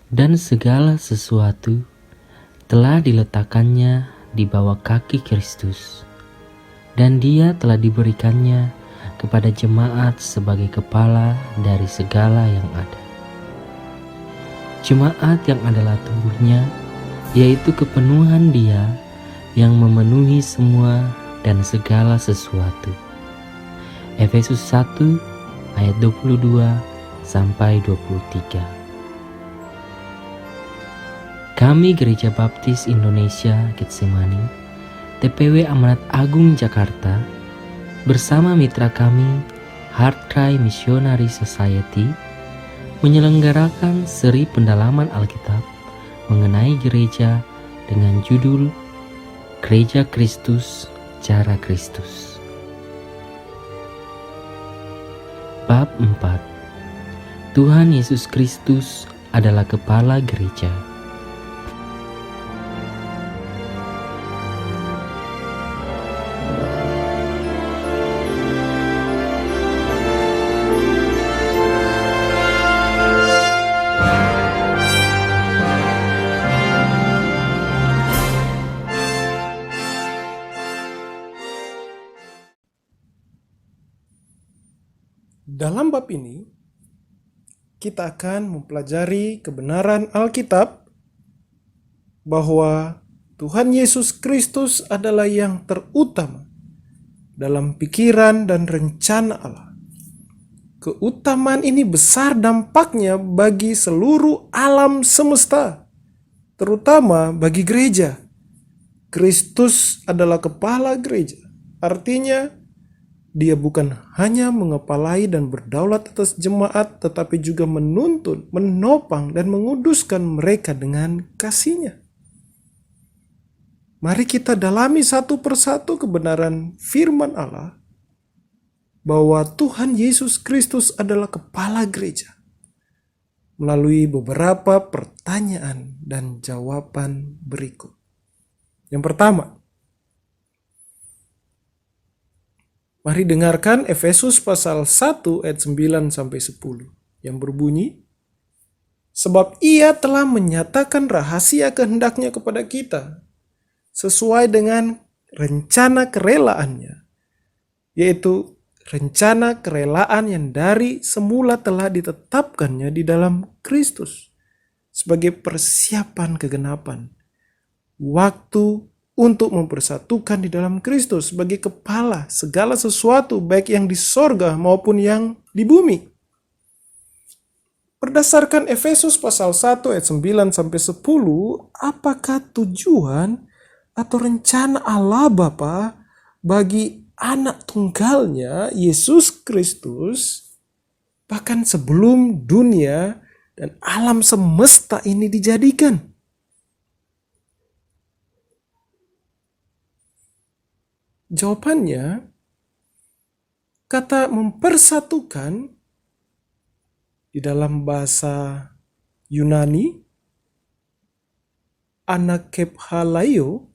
Dan segala sesuatu telah diletakkannya di bawah kaki Kristus, dan Dia telah diberikannya kepada jemaat sebagai kepala dari segala yang ada. Jemaat yang adalah tubuhnya, yaitu kepenuhan Dia yang memenuhi semua dan segala sesuatu. Efesus 1 ayat 22 sampai 23. Kami Gereja Baptis Indonesia Getsemani, TPW Amanat Agung Jakarta, bersama mitra kami Heart Cry Missionary Society menyelenggarakan seri pendalaman Alkitab mengenai gereja dengan judul Gereja Kristus, Cara Kristus. Bab 4. Tuhan Yesus Kristus adalah kepala gereja. Dalam bab ini, kita akan mempelajari kebenaran Alkitab bahwa Tuhan Yesus Kristus adalah yang terutama dalam pikiran dan rencana Allah. Keutamaan ini besar dampaknya bagi seluruh alam semesta, terutama bagi gereja. Kristus adalah kepala gereja, artinya Dia bukan hanya mengepalai dan berdaulat atas jemaat, tetapi juga menuntun, menopang, dan menguduskan mereka dengan kasih-Nya. Mari kita dalami satu persatu kebenaran firman Allah, bahwa Tuhan Yesus Kristus adalah kepala gereja, melalui beberapa pertanyaan dan jawaban berikut. Yang pertama, mari dengarkan Efesus pasal 1 ayat 9 sampai 10 yang berbunyi, sebab Ia telah menyatakan rahasia kehendak-Nya kepada kita sesuai dengan rencana kerelaan-Nya, yaitu rencana kerelaan yang dari semula telah ditetapkannya di dalam Kristus sebagai persiapan kegenapan waktu untuk mempersatukan di dalam Kristus sebagai kepala segala sesuatu, baik yang di sorga maupun yang di bumi. Berdasarkan Efesus pasal 1 ayat 9 sampai 10, apakah tujuan atau rencana Allah Bapa bagi anak tunggalnya Yesus Kristus bahkan sebelum dunia dan alam semesta ini dijadikan? Jawabannya, kata mempersatukan di dalam bahasa Yunani, anakephalaio,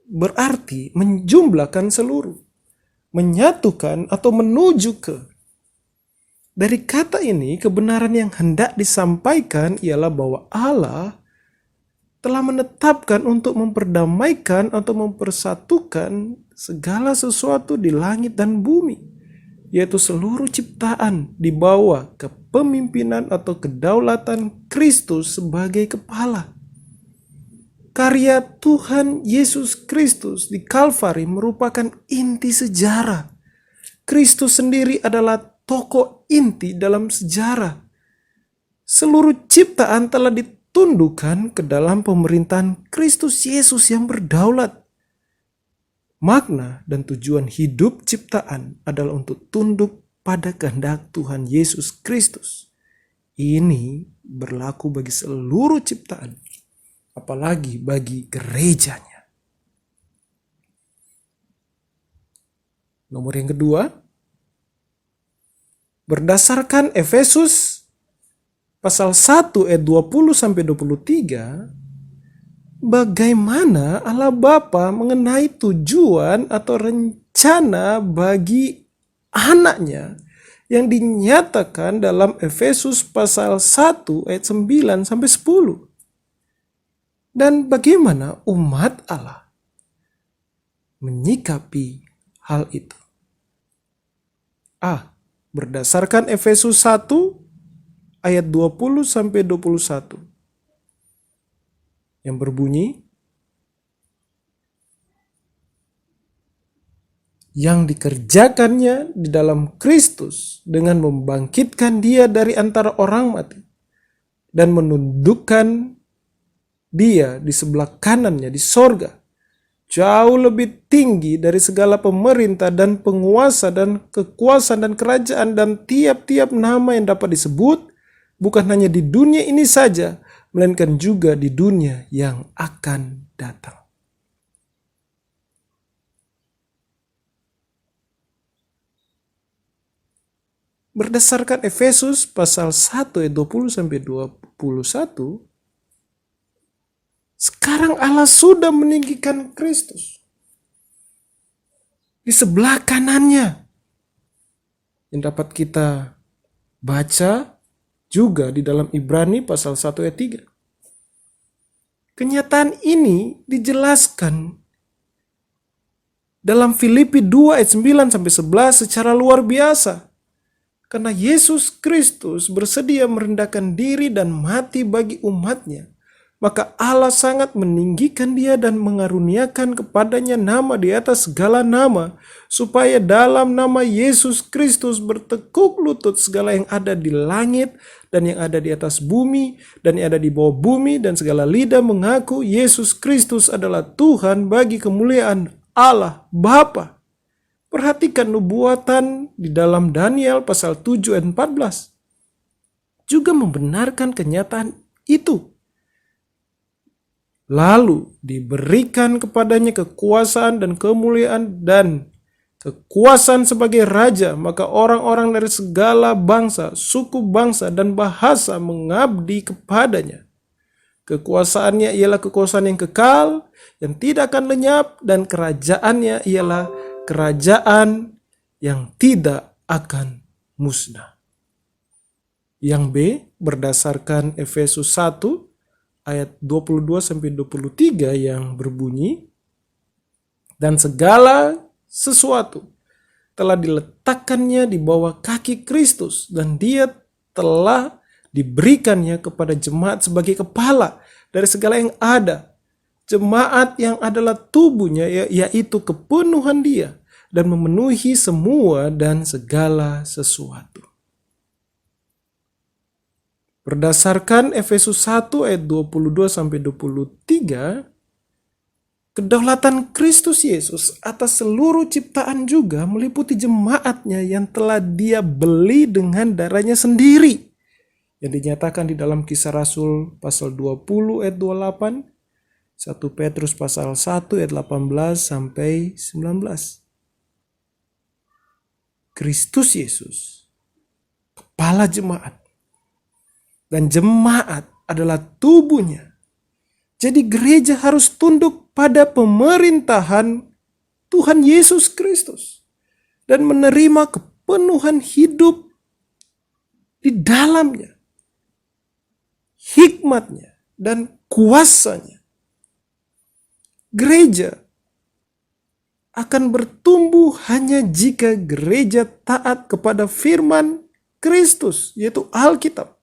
berarti menjumlahkan seluruh, menyatukan atau menuju ke. Dari kata ini, kebenaran yang hendak disampaikan ialah bahwa Allah telah menetapkan untuk memperdamaikan atau mempersatukan segala sesuatu di langit dan bumi, yaitu seluruh ciptaan di bawah kepemimpinan atau kedaulatan Kristus sebagai kepala. Karya Tuhan Yesus Kristus di Kalvari merupakan inti sejarah. Kristus sendiri adalah tokoh inti dalam sejarah. Seluruh ciptaan telah tundukkan ke dalam pemerintahan Kristus Yesus yang berdaulat. Makna dan tujuan hidup ciptaan adalah untuk tunduk pada kehendak Tuhan Yesus Kristus. Ini berlaku bagi seluruh ciptaan, apalagi bagi gerejanya. Nomor yang kedua, berdasarkan Efesus pasal 1 ayat 20 sampai 23, bagaimana Allah Bapa mengenai tujuan atau rencana bagi anaknya yang dinyatakan dalam Efesus pasal 1 ayat 9 sampai 10. Dan bagaimana umat Allah menyikapi hal itu? Berdasarkan Efesus 1 ayat 20 sampai 21 yang berbunyi, yang dikerjakannya di dalam Kristus dengan membangkitkan Dia dari antara orang mati dan menundukkan Dia di sebelah kanannya di sorga, jauh lebih tinggi dari segala pemerintah dan penguasa dan kekuasaan dan kerajaan dan tiap-tiap nama yang dapat disebut, bukan hanya di dunia ini saja, melainkan juga di dunia yang akan datang. Berdasarkan Efesus pasal 1 ayat 20 sampai 21, sekarang Allah sudah meninggikan Kristus di sebelah kanannya, yang dapat kita baca juga di dalam Ibrani pasal 1 ayat 3. Kenyataan ini dijelaskan dalam Filipi 2 ayat 9 sampai 11 secara luar biasa. Karena Yesus Kristus bersedia merendahkan diri dan mati bagi umatnya, maka Allah sangat meninggikan Dia dan mengaruniakan kepadanya nama di atas segala nama, supaya dalam nama Yesus Kristus bertekuk lutut segala yang ada di langit dan yang ada di atas bumi dan yang ada di bawah bumi, dan segala lidah mengaku Yesus Kristus adalah Tuhan bagi kemuliaan Allah Bapa. Perhatikan nubuatan di dalam Daniel pasal 7 ayat 14 juga membenarkan kenyataan itu. Lalu diberikan kepadanya kekuasaan dan kemuliaan dan kekuasaan sebagai raja, maka orang-orang dari segala bangsa, suku bangsa dan bahasa mengabdi kepadanya. Kekuasaannya ialah kekuasaan yang kekal, yang tidak akan lenyap, dan kerajaannya ialah kerajaan yang tidak akan musnah. Yang B, berdasarkan Efesus 1 ayat 22 sampai 23 yang berbunyi, dan segala sesuatu telah diletakkannya di bawah kaki Kristus, dan Dia telah diberikannya kepada jemaat sebagai kepala dari segala yang ada. Jemaat yang adalah tubuhnya, yaitu kepenuhan Dia, dan memenuhi semua dan segala sesuatu. Berdasarkan Efesus 1 ayat 22 sampai 23, kedaulatan Kristus Yesus atas seluruh ciptaan juga meliputi jemaatnya yang telah Dia beli dengan darahnya sendiri, yang dinyatakan di dalam Kisah Rasul pasal 20 ayat 28, 1 Petrus pasal 1 ayat 18 sampai 19. Kristus Yesus, kepala jemaat, dan jemaat adalah tubuhnya. Jadi gereja harus tunduk pada pemerintahan Tuhan Yesus Kristus dan menerima kepenuhan hidup di dalamnya, hikmatnya dan kuasanya. Gereja akan bertumbuh hanya jika gereja taat kepada firman Kristus, yaitu Alkitab,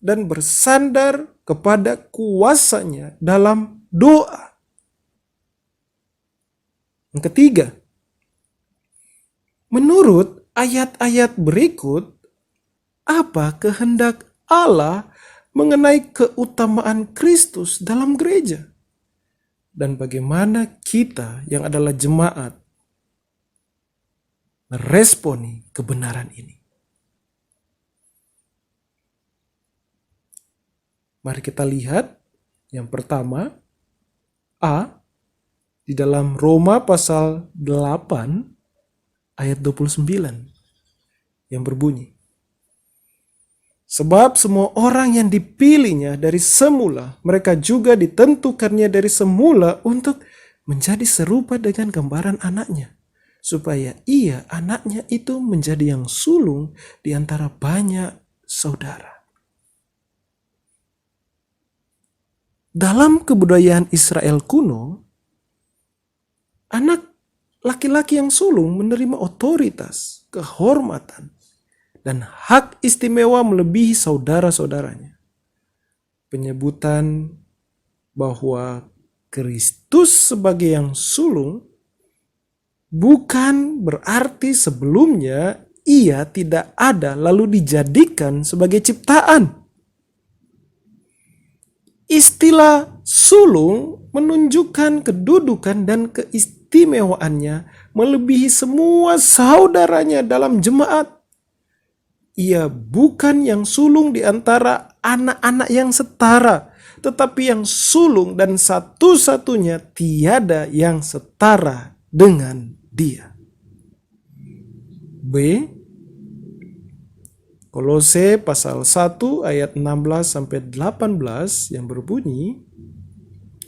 dan bersandar kepada kuasanya dalam doa. Yang ketiga, menurut ayat-ayat berikut, apa kehendak Allah mengenai keutamaan Kristus dalam gereja? Dan bagaimana kita yang adalah jemaat meresponi kebenaran ini? Mari kita lihat yang pertama, di dalam Roma pasal 8 ayat 29 yang berbunyi, sebab semua orang yang dipilihnya dari semula, mereka juga ditentukannya dari semula untuk menjadi serupa dengan gambaran anaknya, supaya ia, anaknya itu, menjadi yang sulung di antara banyak saudara. Dalam kebudayaan Israel kuno, anak laki-laki yang sulung menerima otoritas, kehormatan, dan hak istimewa melebihi saudara-saudaranya. Penyebutan bahwa Kristus sebagai yang sulung bukan berarti sebelumnya ia tidak ada lalu dijadikan sebagai ciptaan. Istilah sulung menunjukkan kedudukan dan keistimewaannya melebihi semua saudaranya dalam jemaat. Ia bukan yang sulung di antara anak-anak yang setara, tetapi yang sulung dan satu-satunya, tiada yang setara dengan dia. B. Kolose pasal 1 ayat 16-18 yang berbunyi,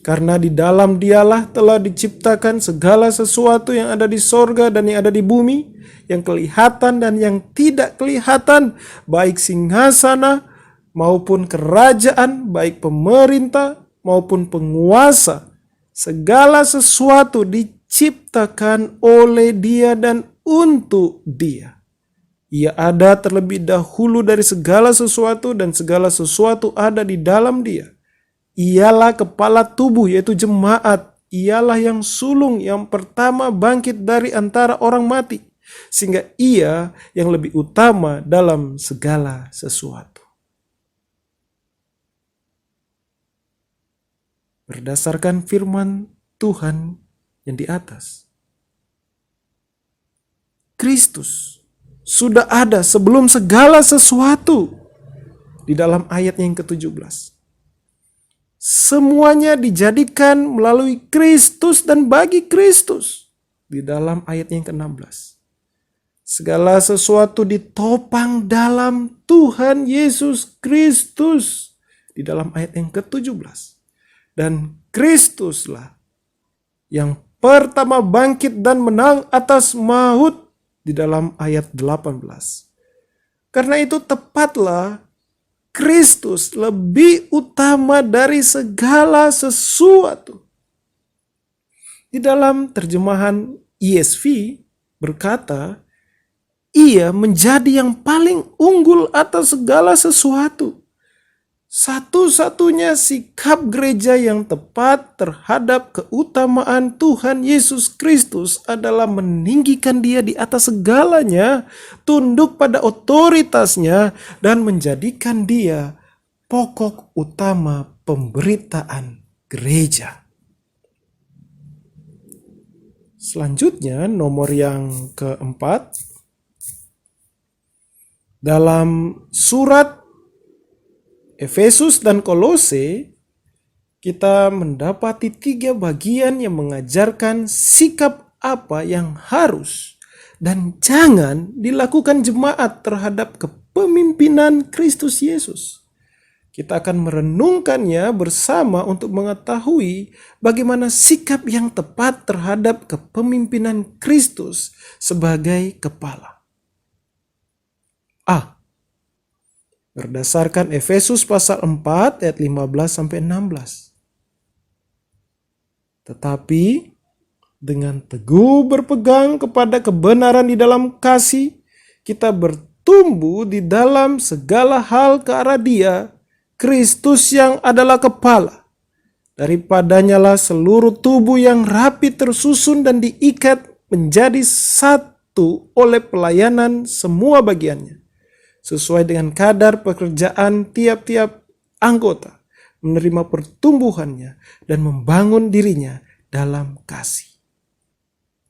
karena di dalam dialah telah diciptakan segala sesuatu yang ada di sorga dan yang ada di bumi, yang kelihatan dan yang tidak kelihatan, baik singgasana maupun kerajaan, baik pemerintah maupun penguasa. Segala sesuatu diciptakan oleh Dia dan untuk Dia. Ia ada terlebih dahulu dari segala sesuatu dan segala sesuatu ada di dalam Dia. Ialah kepala tubuh, yaitu jemaat. Ialah yang sulung yang pertama bangkit dari antara orang mati, sehingga ia yang lebih utama dalam segala sesuatu. Berdasarkan firman Tuhan yang di atas, Kristus sudah ada sebelum segala sesuatu. Di dalam ayat yang ke-17. Semuanya dijadikan melalui Kristus dan bagi Kristus. Di dalam ayat yang ke-16. Segala sesuatu ditopang dalam Tuhan Yesus Kristus. Di dalam ayat yang ke-17. Dan Kristuslah yang pertama bangkit dan menang atas maut. Di dalam ayat 18. Karena itu tepatlah Kristus lebih utama dari segala sesuatu. Di dalam terjemahan ESV berkata, ia menjadi yang paling unggul atas segala sesuatu. Satu-satunya sikap gereja yang tepat terhadap keutamaan Tuhan Yesus Kristus adalah meninggikan Dia di atas segalanya, tunduk pada otoritasnya, dan menjadikan Dia pokok utama pemberitaan gereja. Selanjutnya, nomor yang keempat, dalam surat Efesus dan Kolose, kita mendapati 3 bagian yang mengajarkan sikap apa yang harus dan jangan dilakukan jemaat terhadap kepemimpinan Kristus Yesus. Kita akan merenungkannya bersama untuk mengetahui bagaimana sikap yang tepat terhadap kepemimpinan Kristus sebagai kepala. A. Berdasarkan Efesus pasal 4 ayat 15-16. Tetapi dengan teguh berpegang kepada kebenaran di dalam kasih, kita bertumbuh di dalam segala hal ke arah Dia, Kristus yang adalah kepala. Daripadanya lah seluruh tubuh yang rapi tersusun dan diikat menjadi satu oleh pelayanan semua bagiannya, sesuai dengan kadar pekerjaan tiap-tiap anggota, menerima pertumbuhannya dan membangun dirinya dalam kasih.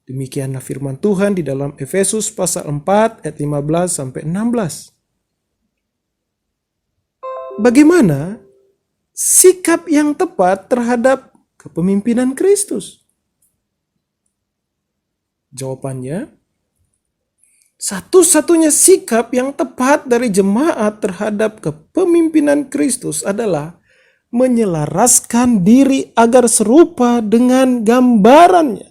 Demikianlah firman Tuhan di dalam Efesus pasal 4 ayat 15-16. Bagaimana sikap yang tepat terhadap kepemimpinan Kristus? Jawabannya, satu-satunya sikap yang tepat dari jemaat terhadap kepemimpinan Kristus adalah menyelaraskan diri agar serupa dengan gambarannya.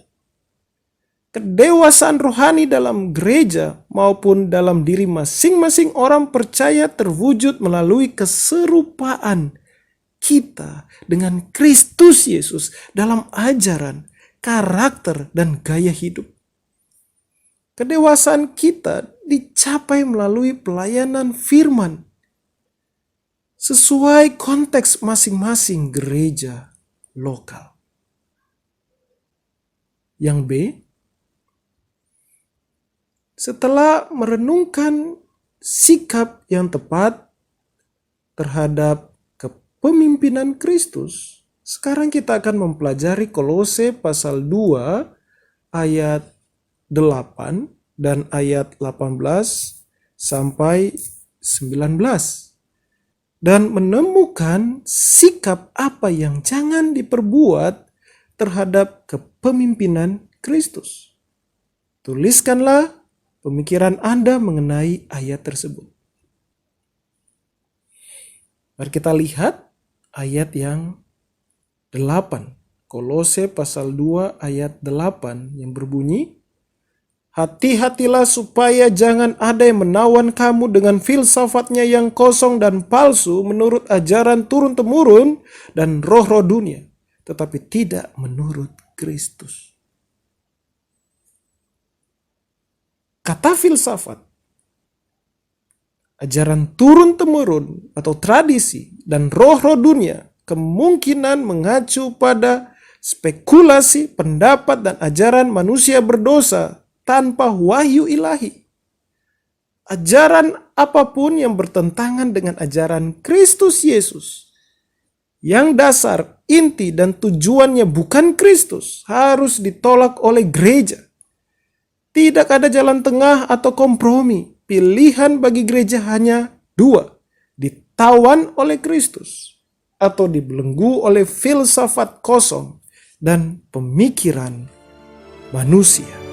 kedewasaan rohani dalam gereja maupun dalam diri masing-masing orang percaya terwujud melalui keserupaan kita dengan Kristus Yesus dalam ajaran, karakter, dan gaya hidup. Kedewasaan kita dicapai melalui pelayanan firman sesuai konteks masing-masing gereja lokal. Yang B, setelah merenungkan sikap yang tepat terhadap kepemimpinan Kristus, sekarang kita akan mempelajari Kolose pasal 2 ayat 8 dan ayat 18 sampai 19. Dan menemukan sikap apa yang jangan diperbuat terhadap kepemimpinan Kristus. Tuliskanlah pemikiran Anda mengenai ayat tersebut. Mari kita lihat ayat yang 8. Kolose pasal 2 ayat 8 yang berbunyi, hati-hatilah supaya jangan ada yang menawan kamu dengan filsafatnya yang kosong dan palsu menurut ajaran turun-temurun dan roh-roh dunia, tetapi tidak menurut Kristus. Kata filsafat, ajaran turun-temurun atau tradisi, dan roh-roh dunia kemungkinan mengacu pada spekulasi, pendapat, dan ajaran manusia berdosa tanpa wahyu ilahi. Ajaran apapun yang bertentangan dengan ajaran Kristus Yesus, yang dasar, inti, dan tujuannya bukan Kristus, harus ditolak oleh gereja. Tidak ada jalan tengah atau kompromi. Pilihan bagi gereja hanya dua: ditawan oleh Kristus atau dibelenggu oleh filsafat kosong dan pemikiran manusia.